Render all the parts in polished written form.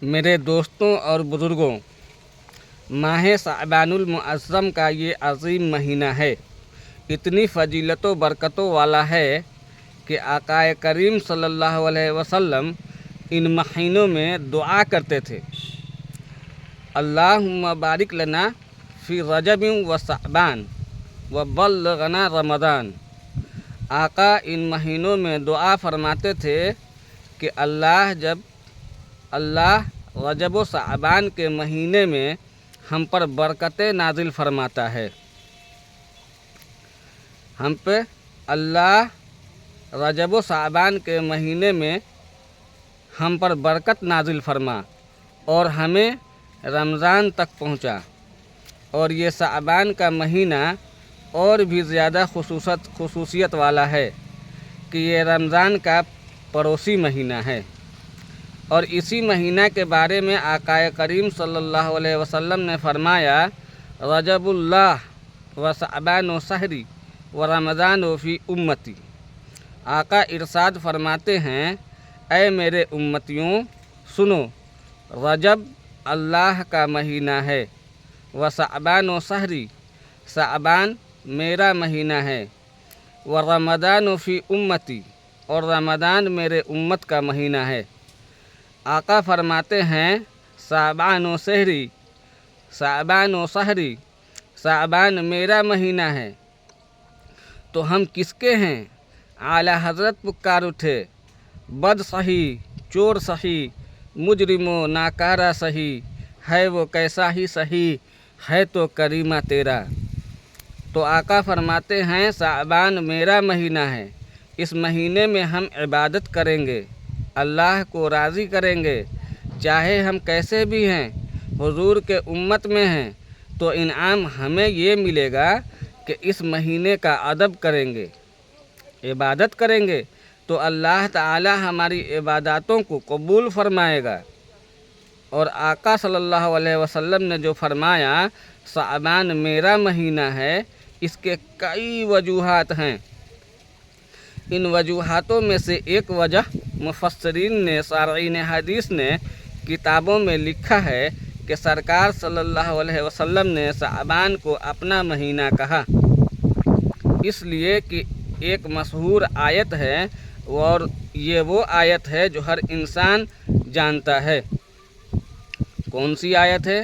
میرے دوستوں اور بزرگوں، ماہ شعبان المعظم کا یہ عظیم مہینہ ہے، اتنی فضیلت و برکتوں والا ہے کہ آقا کریم صلی اللہ علیہ وسلم ان مہینوں میں دعا کرتے تھے، اللہم بارک لنا فی رجب و شعبان و بلغنا رمضان۔ آقا ان مہینوں میں دعا فرماتے تھے کہ اللہ رجب و شعبان کے مہینے میں ہم پر برکتیں نازل فرماتا ہے، ہم پہ اللہ رجب و شعبان کے مہینے میں ہم پر برکت نازل فرما اور ہمیں رمضان تک پہنچا۔ اور یہ شعبان کا مہینہ اور بھی زیادہ خصوصیت والا ہے کہ یہ رمضان کا پڑوسی مہینہ ہے، اور اسی مہینہ کے بارے میں آقا کریم صلی اللہ علیہ وسلم نے فرمایا، رجب اللہ و شعبان و شہری و رمضان و فی امتی۔ آقا ارشاد فرماتے ہیں، اے میرے امتیوں سنو، رجب اللہ کا مہینہ ہے، و شعبان و شہری، شعبان میرا مہینہ ہے، و رمضان فی امتی، اور رمضان میرے امت کا مہینہ ہے۔ آقا فرماتے ہیں، شعبان و شہری، شعبان و شہری، شعبان میرا مہینہ ہے تو ہم کس کے ہیں؟ اعلی حضرت پکار اٹھے، بد سہی، چور سہی، مجرم و ناکارہ سہی، ہے وہ کیسا ہی سہی، ہے تو کریمہ تیرا۔ تو آقا فرماتے ہیں، شعبان میرا مہینہ ہے، اس مہینے میں ہم عبادت کریں گے، اللہ کو راضی کریں گے، چاہے ہم کیسے بھی ہیں، حضور کے امت میں ہیں تو انعام ہمیں یہ ملے گا کہ اس مہینے کا ادب کریں گے، عبادت کریں گے تو اللہ تعالی ہماری عباداتوں کو قبول فرمائے گا۔ اور آقا صلی اللہ علیہ وسلم نے جو فرمایا شعبان میرا مہینہ ہے، اس کے کئی وجوہات ہیں۔ ان وجوہاتوں میں سے ایک وجہ مفسرین نے، شارعین حدیث نے کتابوں میں لکھا ہے کہ سرکار صلی اللہ علیہ وسلم نے شعبان کو اپنا مہینہ کہا، اس لیے کہ ایک مشہور آیت ہے، اور یہ وہ آیت ہے جو ہر انسان جانتا ہے۔ کون سی آیت ہے؟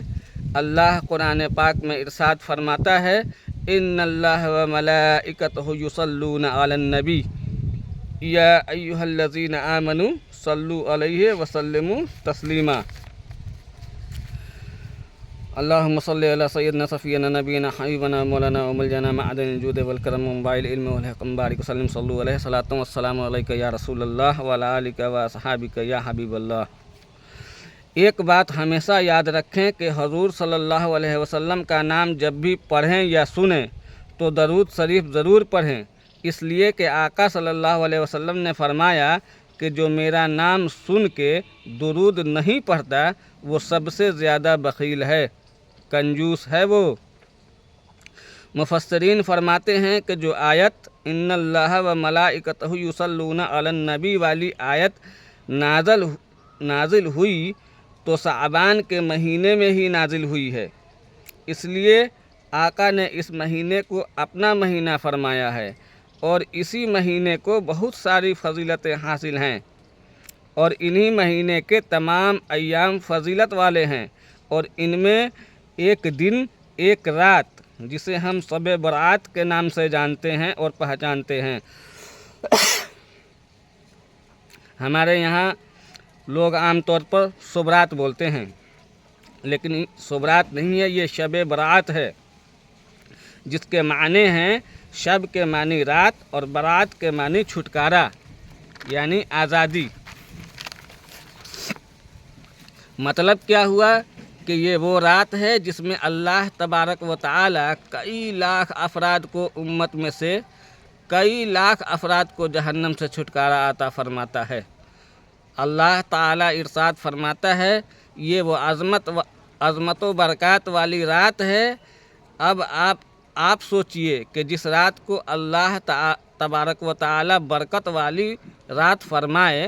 اللہ قرآن پاک میں ارشاد فرماتا ہے، ان اللہ و ملائکتہ یصلون علی النبی یا ایھا الذین آمنوا صلوا علیہ وسلموا تسلیما۔ اللہم صلی علی سیدنا صفینا نبینا حبیبنا مولانا وملجنا معدن الجود والکرم ومنبع العلم والحکم، بارک وسلم صلو علیہ صلاۃ والسلام علیک یا رسول اللہ وعلی آلک واصحابک یا حبیب اللہ۔ ایک بات ہمیشہ یاد رکھیں کہ حضور صلی اللہ علیہ وسلم کا نام جب بھی پڑھیں یا سنیں تو درود شریف ضرور پڑھیں، اس لیے کہ آقا صلی اللہ علیہ وسلم نے فرمایا کہ جو میرا نام سن کے درود نہیں پڑھتا وہ سب سے زیادہ بخیل ہے، کنجوس ہے وہ۔ مفسرین فرماتے ہیں کہ جو آیت ان اللہ و ملائکتہ یصلون علی النبی والی آیت نازل ہوئی تو شعبان کے مہینے میں ہی نازل ہوئی ہے، اس لیے آقا نے اس مہینے کو اپنا مہینہ فرمایا ہے، اور اسی مہینے کو بہت ساری فضیلتیں حاصل ہیں، اور انہی مہینے کے تمام ایام فضیلت والے ہیں، اور ان میں ایک دن ایک رات جسے ہم شب برات کے نام سے جانتے ہیں اور پہچانتے ہیں۔ ہمارے یہاں لوگ عام طور پر شبرات بولتے ہیں، لیکن شبرات نہیں ہے، یہ شب برات ہے، جس کے معنی ہیں شب کے معنی رات اور برات کے معنی چھٹکارا یعنی آزادی۔ مطلب کیا ہوا کہ یہ وہ رات ہے جس میں اللہ تبارک و تعالی کئی لاکھ افراد کو، امت میں سے کئی لاکھ افراد کو جہنم سے چھٹکارا عطا فرماتا ہے۔ اللہ تعالی ارشاد فرماتا ہے، یہ وہ عظمت و برکات والی رات ہے۔ اب آپ سوچئے کہ جس رات کو اللہ تبارک و تعالی برکت والی رات فرمائے،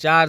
4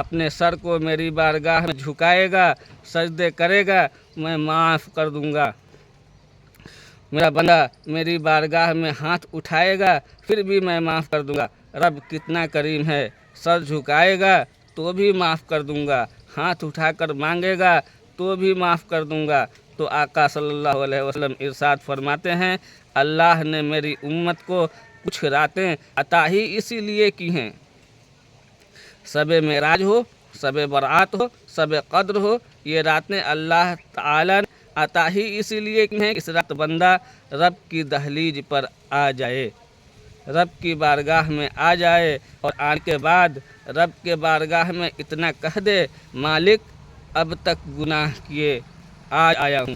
اپنے سر کو میری بارگاہ میں جھکائے گا، سجدے کرے گا، میں معاف کر دوں گا۔ میرا بندہ میری بارگاہ میں ہاتھ اٹھائے گا، پھر بھی میں معاف کر دوں گا۔ رب کتنا کریم ہے، سر جھکائے گا تو بھی معاف کر دوں گا، ہاتھ اٹھا کر مانگے گا تو بھی معاف کر دوں گا۔ تو آقا صلی اللہ علیہ وسلم ارشاد فرماتے ہیں، اللہ نے میری امت کو کچھ راتیں عطا ہی اسی لیے کی ہیں، شب معراج ہو، شب برات ہو، شب قدر ہو، یہ راتیں اللہ تعالیٰ نے عطا ہی اسی لیے کی ہیں کہ اس رات بندہ رب کی دہلیز پر آ جائے، رب کی بارگاہ میں آ جائے، اور آنے کے بعد رب کے بارگاہ میں اتنا کہہ دے، مالک اب تک گناہ کیے آج آیا ہوں۔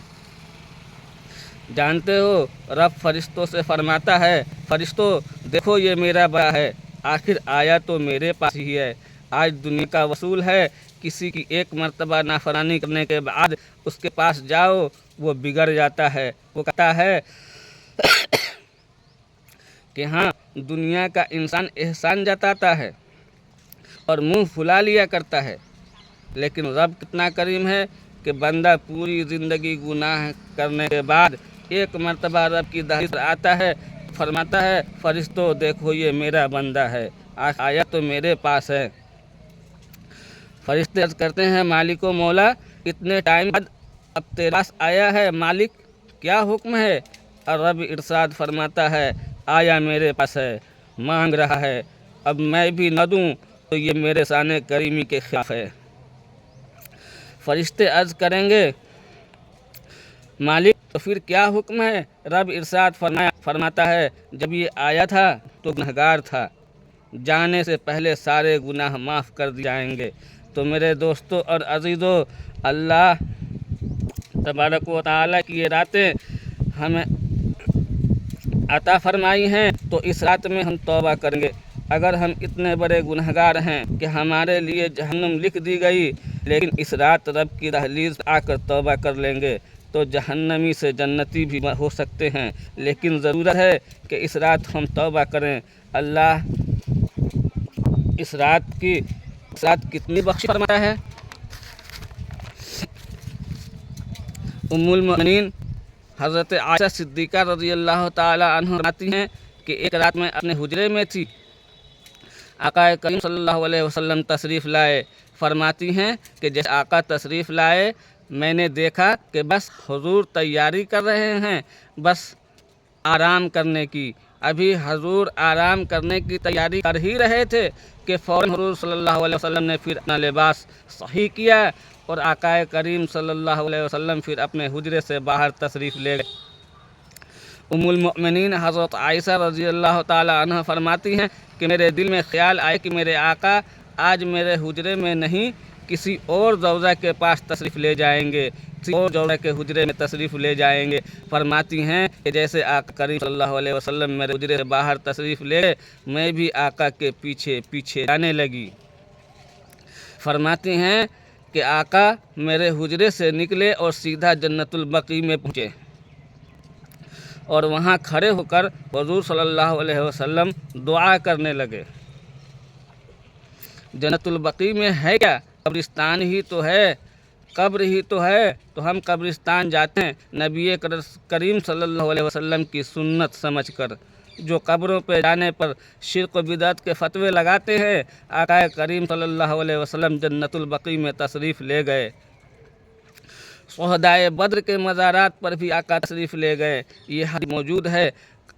جانتے ہو رب فرشتوں سے فرماتا ہے، فرشتوں دیکھو یہ میرا بڑا ہے، آخر آیا تو میرے پاس ہی ہے۔ آج دنیا کا وصول ہے، کسی کی ایک مرتبہ نافرمانی کرنے کے بعد اس کے پاس جاؤ وہ بگڑ جاتا ہے، وہ کہتا ہے کہ ہاں دنیا کا انسان احسان جتاتا ہے اور منہ پھلا لیا کرتا ہے، لیکن رب کتنا کریم ہے کہ بندہ پوری زندگی گناہ کرنے کے بعد ایک مرتبہ رب کی دہلیز پر آتا ہے، فرماتا ہے فرشتوں دیکھو یہ میرا بندہ ہے، آیا تو میرے پاس ہے۔ فرشتے عرض کرتے ہیں مالک و مولا اتنے ٹائم بعد اب تیرے پاس آیا ہے، مالک کیا حکم ہے؟ اور رب ارشاد فرماتا ہے آیا میرے پاس ہے، مانگ رہا ہے، اب میں بھی نہ دوں تو یہ میرے شان کریمی کے خلاف ہے۔ فرشتے عرض کریں گے مالک تو پھر کیا حکم ہے؟ رب ارشاد فرماتا ہے جب یہ آیا تھا تو گنہگار تھا، جانے سے پہلے سارے گناہ معاف کر دیے جائیں گے۔ تو میرے دوستوں اور عزیزوں، اللہ تبارک و تعالیٰ کی یہ راتیں ہمیں عطا فرمائی ہیں، تو اس رات میں ہم توبہ کریں گے۔ اگر ہم اتنے بڑے گنہگار ہیں کہ ہمارے لیے جہنم لکھ دی گئی، لیکن اس رات رب کی دہلیز آ کر توبہ کر لیں گے تو جہنمی سے جنتی بھی ہو سکتے ہیں، لیکن ضرورت ہے کہ اس رات ہم توبہ کریں۔ اللہ اس رات کتنی بخشش فرماتا ہے۔ ام المؤمنین حضرت عائشہ صدیقہ رضی اللہ تعالی عنہ فرماتی ہیں کہ ایک رات میں اپنے حجرے میں تھی، آقا کریم صلی اللہ علیہ وسلم تشریف لائے۔ فرماتی ہیں کہ جیسے آقا تشریف لائے میں نے دیکھا کہ بس حضور تیاری کر رہے ہیں، بس آرام کرنے کی۔ ابھی حضور آرام کرنے کی تیاری کر ہی رہے تھے کہ فوراً حضور صلی اللہ علیہ وسلم نے پھر اپنا لباس صحیح کیا اور آقا کریم صلی اللہ علیہ وسلم پھر اپنے حجرے سے باہر تشریف لے گئے۔ ام المؤمنین حضرت عائشہ رضی اللہ تعالی عنہ فرماتی ہیں کہ میرے دل میں خیال آئے کہ میرے آقا آج میرے حجرے میں نہیں کسی اور زوجہ کے پاس تشریف لے جائیں گے، کسی اور زوجہ کے حجرے میں تشریف لے جائیں گے۔ فرماتی ہیں کہ جیسے آقا کریم صلی اللہ علیہ وسلم میرے حجرے سے باہر تشریف لے گئے، میں بھی آقا کے پیچھے پیچھے جانے لگی۔ فرماتی ہیں کہ آقا میرے حجرے سے نکلے اور سیدھا جنت البقیع میں پہنچے اور وہاں کھڑے ہو کر حضور صلی اللہ علیہ وسلم دعا کرنے لگے۔ جنت البقیع میں ہے کیا؟ قبرستان ہی تو ہے، قبر ہی تو ہے، تو ہم قبرستان جاتے ہیں نبی کریم صلی اللہ علیہ وسلم کی سنت سمجھ کر۔ جو قبروں پہ جانے پر شرک و بدعت کے فتوے لگاتے ہیں، آقا کریم صلی اللہ علیہ وسلم جنت البقیع میں تشریف لے گئے۔ شہدائے بدر کے مزارات پر بھی آقا تشریف لے گئے، یہ حدیث موجود ہے۔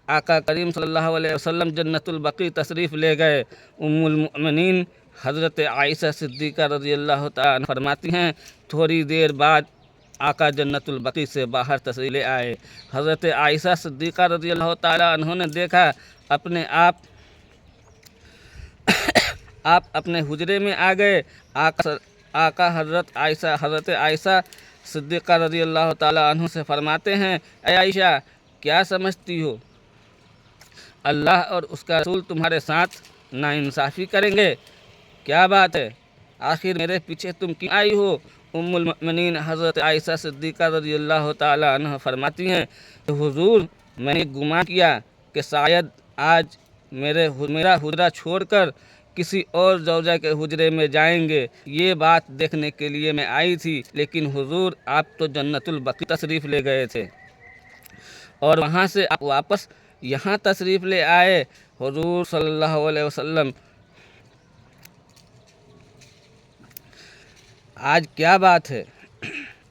آقا کریم صلی اللہ علیہ وسلم جنت البقیع تشریف لے گئے۔ ام المؤمنین حضرت عائشہ صدیقہ رضی اللہ تعالیٰ عنہ فرماتی ہیں تھوڑی دیر بعد آقا جنت البقیع سے باہر تشریف لے آئے۔ حضرت عائشہ صدیقہ رضی اللہ تعالیٰ عنہ نے دیکھا اپنے آپ اپنے حجرے میں آ گئے۔ آقا حضرت عائشہ صدیقہ رضی اللہ تعالیٰ عنہ سے فرماتے ہیں اے عائشہ کیا سمجھتی ہو، اللہ اور اس کا رسول تمہارے ساتھ ناانصافی کریں گے؟ کیا بات ہے، آخر میرے پیچھے تم کیوں آئی ہو؟ ام المؤمنین حضرت عائشہ صدیقہ رضی اللہ تعالیٰ عنہ فرماتی ہیں کہ حضور میں نے گمان کیا کہ شاید آج میرا حجرہ چھوڑ کر کسی اور زوجہ کے حجرے میں جائیں گے، یہ بات دیکھنے کے لیے میں آئی تھی، لیکن حضور آپ تو جنت البقیع تشریف لے گئے تھے اور وہاں سے آپ واپس یہاں تشریف لے آئے۔ حضور صلی اللہ علیہ وسلم آج کیا بات ہے؟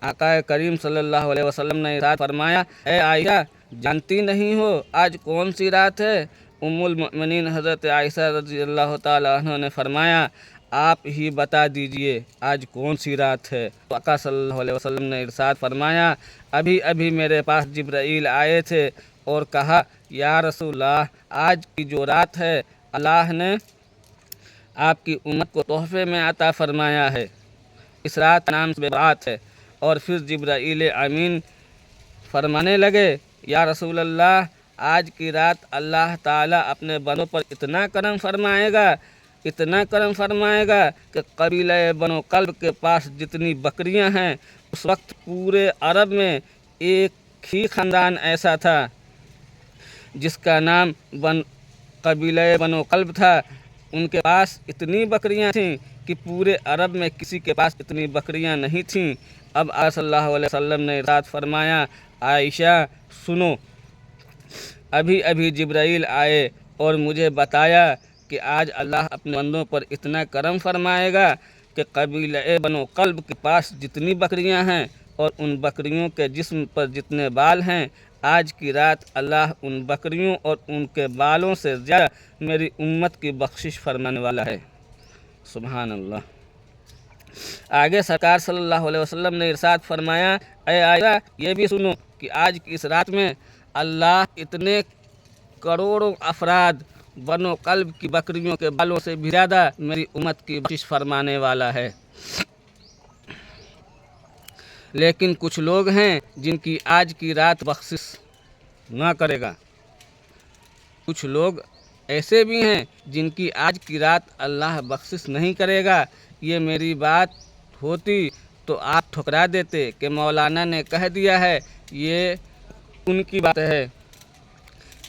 آقا کریم صلی اللہ علیہ وسلم نے ارشاد فرمایا، اے عائشہ جانتی نہیں ہو آج کون سی رات ہے؟ ام المؤمنین حضرت عائشہ رضی اللہ تعالی عنہ نے فرمایا، آپ ہی بتا دیجئے آج کون سی رات ہے؟ آقا صلی اللہ علیہ وسلم نے ارشاد فرمایا، ابھی ابھی میرے پاس جبرائیل آئے تھے اور کہا، یا رسول اللہ آج کی جو رات ہے اللہ نے آپ کی امت کو تحفے میں عطا فرمایا ہے، اس رات کا نام برات ہے۔ اور پھر جبرائیل امین فرمانے لگے، یا رسول اللہ آج کی رات اللہ تعالیٰ اپنے بندوں پر اتنا کرم فرمائے گا کہ قبیلہ بنو کلب کے پاس جتنی بکریاں ہیں، اس وقت پورے عرب میں ایک ہی خاندان ایسا تھا جس کا نام قبیلہ بنو کلب تھا، ان کے پاس اتنی بکریاں تھیں کہ پورے عرب میں کسی کے پاس اتنی بکریاں نہیں تھیں۔ اب آقا صلی اللہ علیہ وسلم نے ارشاد فرمایا، عائشہ سنو، ابھی ابھی جبرائیل آئے اور مجھے بتایا کہ آج اللہ اپنے بندوں پر اتنا کرم فرمائے گا کہ قبیلہ بنو کلب کے پاس جتنی بکریاں ہیں اور ان بکریوں کے جسم پر جتنے بال ہیں، آج کی رات اللہ ان بکریوں اور ان کے بالوں سے زیادہ میری امت کی بخشش فرمانے والا ہے۔ سبحان اللہ۔ آگے سرکار صلی اللہ علیہ وسلم نے ارشاد فرمایا، اے عائشہ یہ بھی سنو کہ آج کی اس رات میں اللہ اتنے کروڑوں افراد بنو کلب کی بکریوں کے بالوں سے بھی زیادہ میری امت کی بخشش فرمانے والا ہے۔ لیکن کچھ لوگ ہیں جن کی آج کی رات بخشش نہ کرے گا، کچھ لوگ ایسے بھی ہیں جن کی آج کی رات اللہ بخشش نہیں کرے گا۔ یہ میری بات ہوتی تو آپ ٹھکرا دیتے کہ مولانا نے کہہ دیا ہے، یہ ان کی بات ہے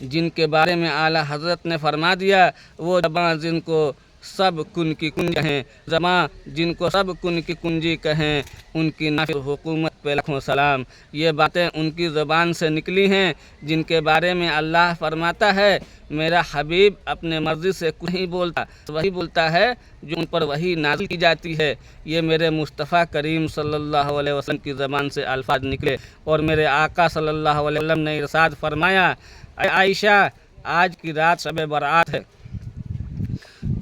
جن کے بارے میں اعلیٰ حضرت نے فرما دیا، وہ زباں جن کو سب کن کی کنجی کہیں، زباں جن کو سب کن کی کنجی کہیں، ان کی نافذ حکومت پہ لاکھوں سلام۔ یہ باتیں ان کی زبان سے نکلی ہیں جن کے بارے میں اللہ فرماتا ہے، میرا حبیب اپنے مرضی سے کچھ نہیں بولتا، وہی بولتا ہے جو ان پر وحی نازل کی جاتی ہے۔ یہ میرے مصطفیٰ کریم صلی اللہ علیہ وسلم کی زبان سے الفاظ نکلے اور میرے آقا صلی اللہ علیہ وسلم نے ارشاد فرمایا، اے عائشہ آج کی رات شب برات ہے،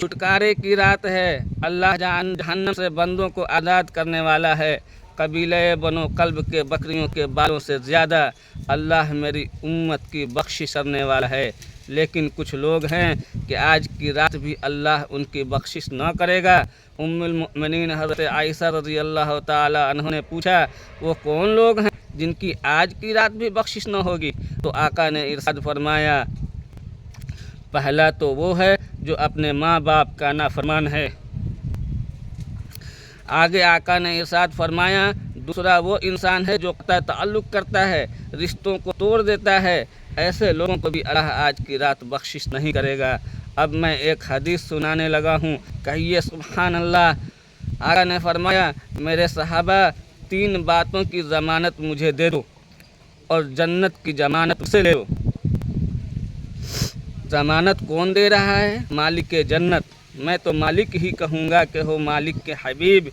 چھٹکارے کی رات ہے، اللہ جہنم سے بندوں کو آزاد کرنے والا ہے۔ قبیلہ بنو کلب کے بکریوں کے بالوں سے زیادہ اللہ میری امت کی بخشش کرنے والا ہے۔ لیکن کچھ لوگ ہیں کہ آج کی رات بھی اللہ ان کی بخشش نہ کرے گا۔ ام المؤمنین حضرت عائشہ رضی اللہ تعالی عنہ نے پوچھا، وہ کون لوگ ہیں جن کی آج کی رات بھی بخشش نہ ہوگی؟ تو آقا نے ارشاد فرمایا، پہلا تو وہ ہے جو اپنے ماں باپ کا نافرمان ہے۔ آگے آقا نے ارشاد فرمایا، دوسرا وہ انسان ہے جو قطع تعلق کرتا ہے، رشتوں کو توڑ دیتا ہے، ایسے لوگوں کو بھی اللہ آج کی رات بخشش نہیں کرے گا۔ اب میں ایک حدیث سنانے لگا ہوں، کہیے سبحان اللہ۔ آقا نے فرمایا، میرے صحابہ 3 باتوں کی ضمانت مجھے دے دو اور جنت کی ضمانت سے لے لو۔ ضمانت کون دے رہا ہے؟ مالک جنت۔ میں تو مالک ہی کہوں گا کہ ہو مالک کے حبیب،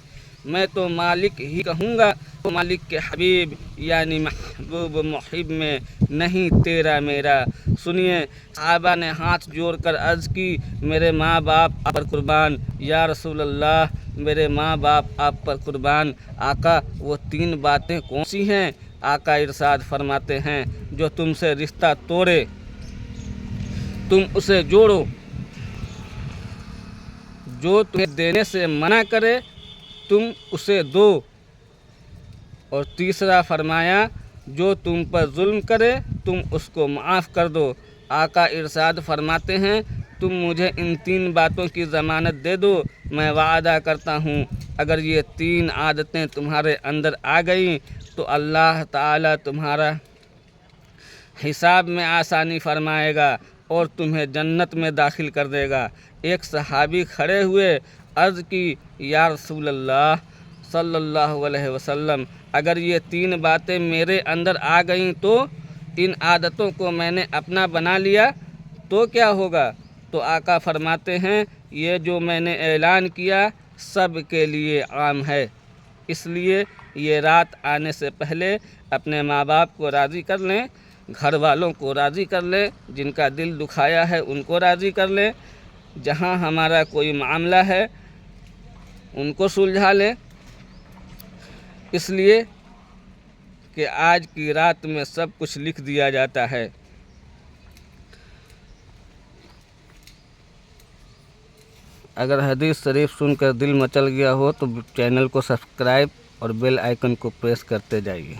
میں تو مالک ہی کہوں گا ہو مالک کے حبیب، یعنی محبوب محب میں نہیں تیرا میرا۔ سنیے، صحابہ نے ہاتھ جوڑ کر عرض کی، میرے ماں باپ آپ پر قربان، یا رسول اللہ میرے ماں باپ آپ پر قربان۔ آقا وہ 3 باتیں کون سی ہیں؟ آقا ارشاد فرماتے ہیں، جو تم سے رشتہ توڑے تم اسے جوڑو، جو تمہیں دینے سے منع کرے تم اسے دو، اور تیسرا فرمایا، جو تم پر ظلم کرے تم اس کو معاف کر دو۔ آقا ارشاد فرماتے ہیں، تم مجھے ان 3 باتوں کی ضمانت دے دو، میں وعدہ کرتا ہوں اگر یہ 3 عادتیں تمہارے اندر آ گئیں تو اللہ تعالیٰ تمہارا حساب میں آسانی فرمائے گا اور تمہیں جنت میں داخل کر دے گا۔ ایک صحابی کھڑے ہوئے، عرض کی یا رسول اللہ صلی اللہ علیہ وسلم، اگر یہ 3 باتیں میرے اندر آ گئیں تو ان عادتوں کو میں نے اپنا بنا لیا تو کیا ہوگا؟ تو آقا فرماتے ہیں یہ جو میں نے اعلان کیا سب کے لیے عام ہے، اس لیے یہ رات آنے سے پہلے اپنے ماں باپ کو راضی کر لیں، گھر والوں کو راضی کر لیں، جن کا دل دکھایا ہے ان کو راضی کر لیں، جہاں ہمارا کوئی معاملہ ہے ان کو سلجھا لیں، اس لیے کہ آج کی رات میں سب کچھ لکھ دیا جاتا ہے۔ اگر حدیث شریف سن کر دل مچل گیا ہو تو چینل کو سبسکرائب اور بیل آئیکن کو پریس کرتے جائیے۔